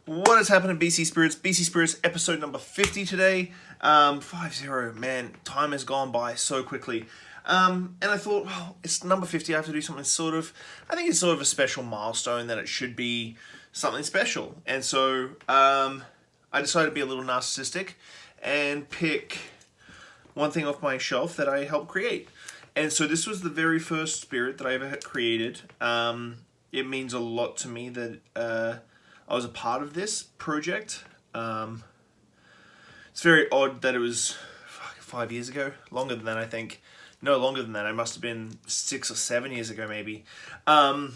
What has happened in BC Spirits? BC Spirits episode number 50 today. 50, man, time has gone by so quickly. And I thought, well, it's number 50, I have to do something I think it's sort of a special milestone that it should be something special. And so I decided to be a little narcissistic and pick one thing off my shelf that I helped create. And so this was the very first spirit that I ever had created. It means a lot to me that I was a part of this project. It's very odd that it was 5 years ago. Longer than that, I think. No, longer than that. It must have been 6 or 7 years ago, maybe. But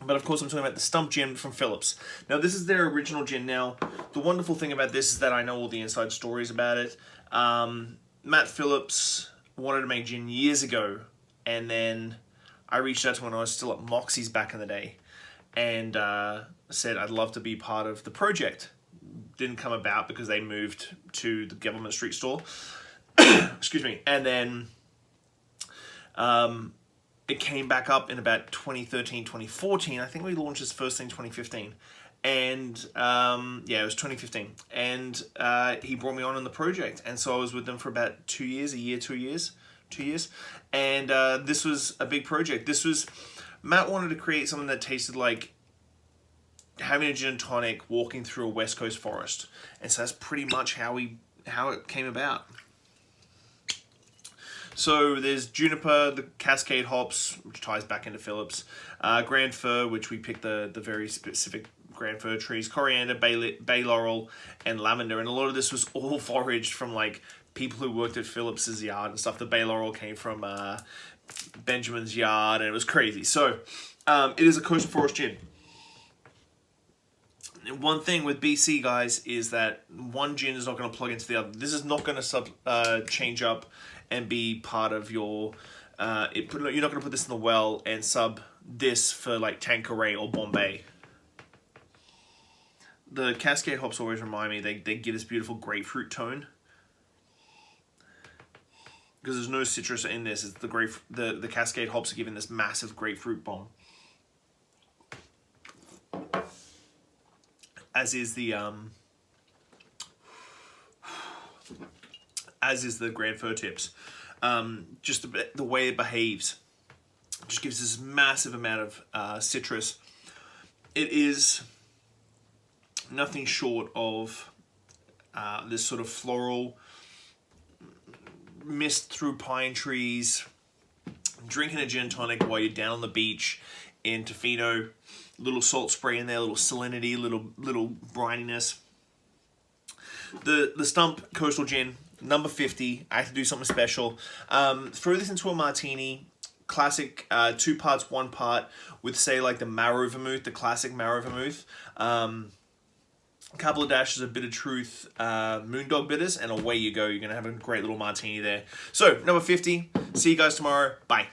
of course, I'm talking about the Stump Gin from Phillips. Now, this is their original gin. Now, the wonderful thing about this is that I know all the inside stories about it. Matt Phillips wanted to make gin years ago, and then I reached out to him when I was still at Moxie's back in the day, and said I'd love to be part of the project. Didn't come about because they moved to the Government Street store. Excuse me. And then it came back up in about 2013, 2014. I think we launched this first thing in 2015. And yeah, it was 2015. And he brought me on in the project. And so I was with them for about 2 years, 2 years. And this was a big project. Matt wanted to create something that tasted like having a gin and tonic walking through a West Coast forest. And so that's pretty much how it came about. So there's juniper, the Cascade hops, which ties back into Phillips, Grand Fir, which we picked the very specific Grand Fir trees, coriander, bay laurel, and lavender. And a lot of this was all foraged from like people who worked at Phillips's yard and stuff. The bay laurel came from Benjamin's yard, and it was crazy. So it is a coastal forest gin. One thing with BC, guys, is that one gin is not going to plug into the other. This is not going to change up and be part of your... you're not going to put this in the well and sub this for like Tanqueray or Bombay. The Cascade hops always remind me, they give this beautiful grapefruit tone. Because there's no citrus in this. It's the Cascade hops are giving this massive grapefruit bomb. As is the Grand Fir tips. Just the way it behaves just gives this massive amount of citrus. It is nothing short of this sort of floral mist through pine trees, drinking a gin tonic while you're down on the beach in Tofino. Little salt spray in there, little salinity, little brininess. The Stump Coastal Gin, number 50. I had to do something special. Throw this into a martini. Classic 2 parts, 1 part with, say, like the Marrow Vermouth, the classic Marrow Vermouth. A couple of dashes of Bitter Truth Moondog bitters, and away you go. You're going to have a great little martini there. So, number 50. See you guys tomorrow. Bye.